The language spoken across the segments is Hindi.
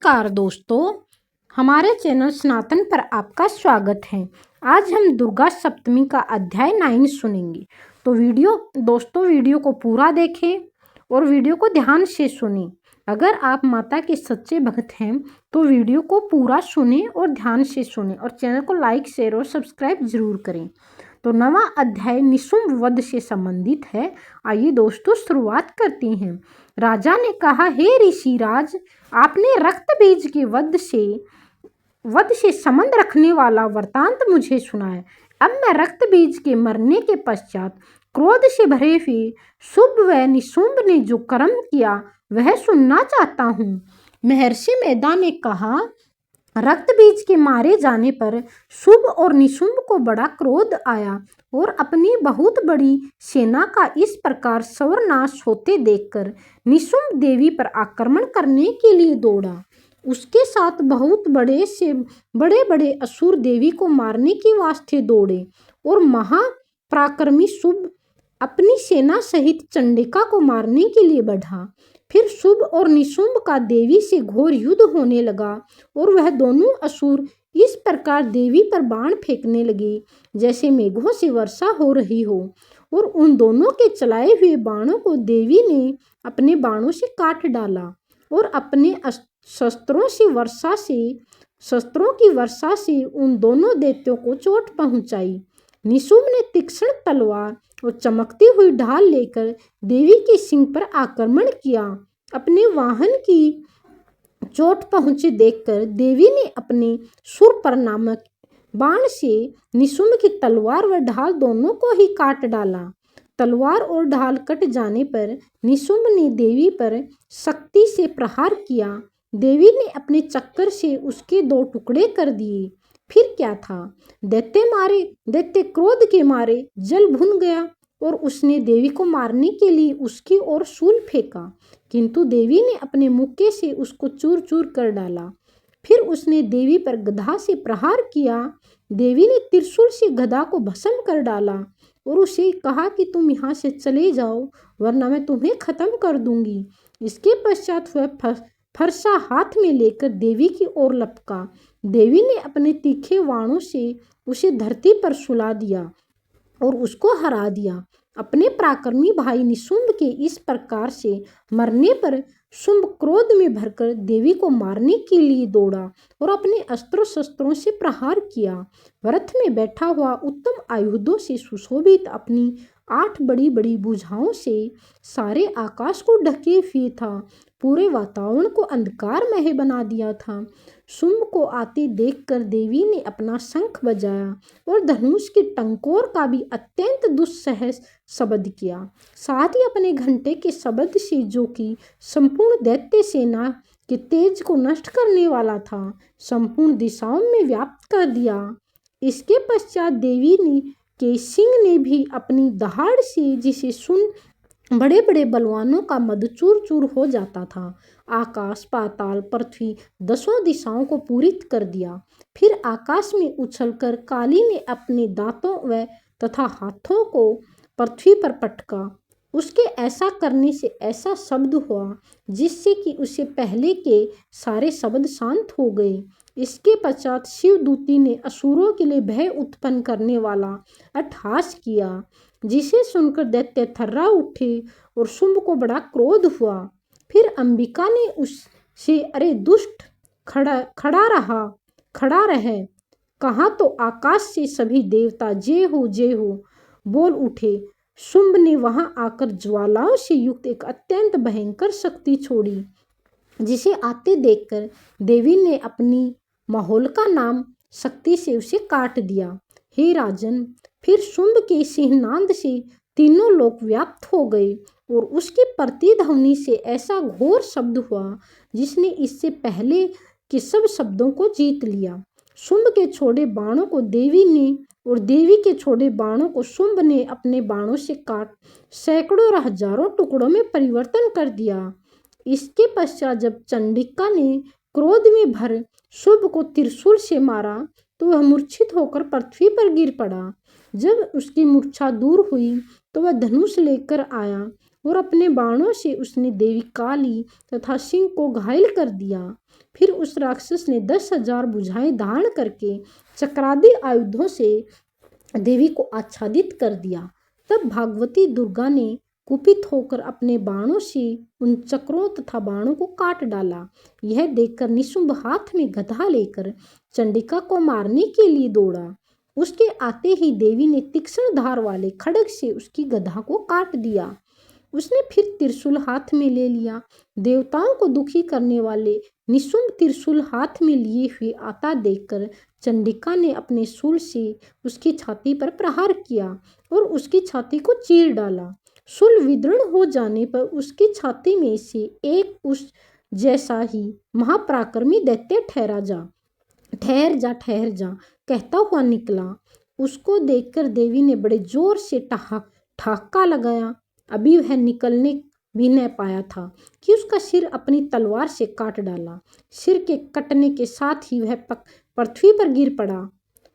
नमस्कार दोस्तों, हमारे चैनल सनातन पर आपका स्वागत है। आज हम दुर्गा सप्तमी का अध्याय 9 सुनेंगे। तो वीडियो को पूरा देखें और वीडियो को ध्यान से सुनें। अगर आप माता के सच्चे भक्त हैं तो वीडियो को पूरा सुनें और ध्यान से सुनें और चैनल को लाइक, शेयर और सब्सक्राइब जरूर करें। तो नवा अध्याय निशुंभ वध से संबंधित है। आइए दोस्तों शुरुआत करते हैं। राजा ने कहा, हे ऋषिराज, आपने रक्त बीज के वध से संबंध रखने वाला वृतांत मुझे सुनाया। अब मैं रक्त बीज के मरने के पश्चात क्रोध से भरे हुए शुंभ व निशुंभ ने जो कर्म किया वह सुनना चाहता हूँ। महर्षि मेधा ने कहा, रक्त बीज के मारे जाने पर शुंभ और निशुंभ को बड़ा क्रोध आया और अपनी बहुत बड़ी सेना का इस प्रकार सर्वनाश होते देखकर निशुंभ देवी पर आक्रमण करने के लिए दौड़ा। उसके साथ बहुत बड़े बड़े असुर देवी को मारने के वास्ते दौड़े और महापराक्रमी शुंभ अपनी सेना सहित चंडिका को मारने के लिए बढ़ा। फिर शुंभ और निशुंभ का देवी से घोर युद्ध होने लगा और वह दोनों असुर इस प्रकार देवी पर बाण फेंकने लगे जैसे मेघों से वर्षा हो रही हो, और उन दोनों के चलाए हुए बाणों को देवी ने अपने बाणों से काट डाला और अपने शस्त्रों की वर्षा से उन दोनों दैत्यों को चोट पहुंचाई। निशुंभ ने तीक्ष्ण तलवार और चमकती हुई ढाल लेकर देवी के सिंह पर आक्रमण किया। अपने वाहन की चोट पहुंचे देखकर देवी ने अपने शूर्पर नामक बाण से निशुंभ की तलवार व ढाल दोनों को ही काट डाला। तलवार और ढाल कट जाने पर निशुंभ ने देवी पर शक्ति से प्रहार किया। देवी ने अपने चक्कर से उसके 2 टुकड़े कर दिए। फिर क्या था, दैत्य क्रोध के मारे जल भुन गया और उसने देवी को मारने के लिए उसकी ओर शूल फेंका, किंतु देवी ने अपने मुक्के से उसको चूर चूर कर डाला। फिर उसने देवी पर गदा से प्रहार किया। देवी ने त्रिशूल से गदा को भस्म कर डाला और उसे कहा कि तुम यहाँ से चले जाओ वरना मैं तुम्हें खत्म कर दूंगी। इसके पश्चात वह फरसा हाथ में लेकर देवी की ओर लपका। देवी ने अपने तीखे बाणों से उसे धरती पर सुला दिया और उसको हरा दिया। अपने पराक्रमी भाई निशुंभ के इस प्रकार से मरने पर शुंभ क्रोध में भरकर देवी को मारने के लिए दौड़ा और अपने अस्त्रों शस्त्रों से प्रहार किया। रथ में बैठा हुआ उत्तम आयुधों से सुशोभित अपनी 8 बड़ी बड़ी भुजाओं से सारे आकाश को ढके हुए था, पूरे वातावरण को अंधकारमय बना दिया था। शुंभ को आते देखकर देवी ने अपना शंख बजाया और धनुष की टंकोर का भी अत्यंत दुस्सह शब्द किया। साथ ही अपने घंटे के शब्द से, जो कि संपूर्ण दैत्य सेना के तेज को नष्ट करने वाला था, संपूर्ण दिशाओं में व्याप्त कर दिया। इसके पश्चात देवी के सिंह ने भी अपनी दहाड़ से, जिसे सुन बड़े बड़े बलवानों का मद चूर चूर हो जाता था, आकाश, पाताल, पृथ्वी 10 दिशाओं को पूरित कर दिया। फिर आकाश में उछलकर काली ने अपने दांतों व तथा हाथों को पृथ्वी पर पटका। उसके ऐसा करने से ऐसा शब्द हुआ जिससे कि उसे पहले के सारे शब्द शांत हो गए। इसके पश्चात शिवदूती ने असुरों के लिए भय उत्पन्न करने वाला अट्टहास किया, जिसे सुनकर दैत्य थर्रा उठे और शुंभ को बड़ा क्रोध हुआ। फिर अंबिका ने उससे, अरे दुष्ट, खड़ा रहे। कहा तो आकाश से सभी देवता जय हो बोल उठे। शुंभ ने वहां आकर ज्वालाओं से युक्त एक अत्यंत भयंकर शक्ति छोड़ी, जिसे आते देखकर देवी ने अपनी महोलका नाम शक्ति से उसे काट दिया। हे राजन, फिर शुंभ के सिंहनाद से तीनों लोक व्याप्त हो गए और उसकी प्रतिध्वनि से ऐसा घोर शब्द हुआ जिसने इससे पहले के सब शब्दों को जीत लिया। शुंभ के छोड़े बाणों को देवी ने और देवी के छोड़े बाणों को शुंभ ने अपने बाणों से काट सैकड़ों और हजारों टुकड़ों में परिवर्तन कर दिया। इसके पश्चात जब चंडिका ने क्रोध में भर शुंभ को त्रिशूल से मारा तो वह मूर्छित होकर पृथ्वी पर गिर पड़ा। जब उसकी मूर्छा दूर हुई तो वह धनुष लेकर आया और अपने बाणों से उसने देवी काली तथा सिंह को घायल कर दिया। फिर उस राक्षस ने 10,000 भुजाएं धारण करके चक्रादि आयुधों से देवी को आच्छादित कर दिया। तब भागवती दुर्गा ने कुपित होकर अपने बाणों से उन चक्रों तथा बाणों को काट डाला। यह देखकर निशुंभ हाथ में गदा लेकर चंडिका को मारने के लिए दौड़ा। उसके आते ही देवी ने तीक्ष्ण धार वाले खड्ग से उसकी गदा को काट दिया। उसने फिर त्रिशूल हाथ में ले लिया। देवताओं को दुखी करने वाले निशुंभ त्रिशूल हाथ में लिए हुए आता देखकर चंडिका ने अपने शूल से उसकी छाती पर प्रहार किया और उसकी छाती को चीर डाला। शूल विदीर्ण हो जाने पर उसकी छाती में से एक उस जैसा ही महापराक्रमी दैत्य ठहर जा कहता हुआ निकला। उसको देखकर देवी ने बड़े जोर से ठहाका लगाया। अभी वह निकलने भी न पाया था कि उसका सिर अपनी तलवार से काट डाला। सिर के कटने के साथ ही वह पृथ्वी पर गिर पड़ा।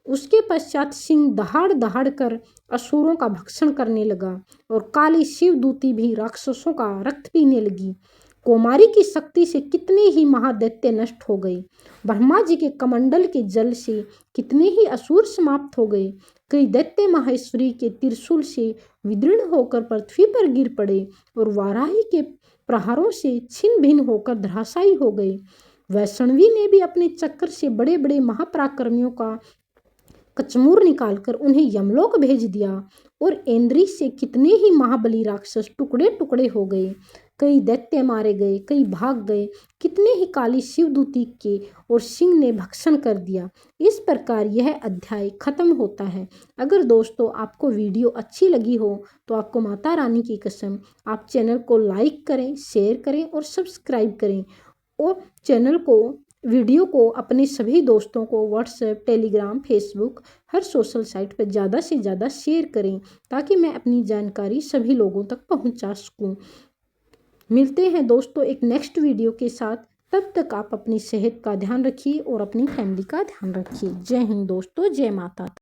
उसके पश्चात सिंह दहाड़ दहाड़ कर असुरों का भक्षण करने लगा और काली शिवदूती भी राक्षसों का रक्त पीने लगी। कौमारी की शक्ति से कितने ही महादैत्य नष्ट हो गए। ब्रह्मा जी के कमंडल के जल से कितने ही असुर समाप्त हो गए। कई दैत्य माहेश्वरी के त्रिशूल से विदीर्ण होकर पृथ्वी पर गिर पड़े और वाराही के प्रहारों से छिन्न भिन्न होकर धराशायी हो गए। वैष्णवी ने भी अपने चक्र से बड़े बड़े महापराक्रमियों का कचमूर निकालकर उन्हें यमलोक भेज दिया और इंद्री से कितने ही महाबली राक्षस टुकड़े टुकड़े हो गए। कई दैत्य मारे गए, कई भाग गए, कितने ही काली शिवदूती के और सिंह ने भक्षण कर दिया। इस प्रकार यह अध्याय खत्म होता है। अगर दोस्तों आपको वीडियो अच्छी लगी हो तो आपको माता रानी की कसम आप चैनल को लाइक करें, शेयर करें और सब्सक्राइब करें और वीडियो को अपने सभी दोस्तों को व्हाट्सएप, टेलीग्राम, फेसबुक हर सोशल साइट पर ज़्यादा से ज़्यादा शेयर करें ताकि मैं अपनी जानकारी सभी लोगों तक पहुंचा सकूं। मिलते हैं दोस्तों एक नेक्स्ट वीडियो के साथ। तब तक आप अपनी सेहत का ध्यान रखिए और अपनी फैमिली का ध्यान रखिए। जय हिंद दोस्तों, जय माता।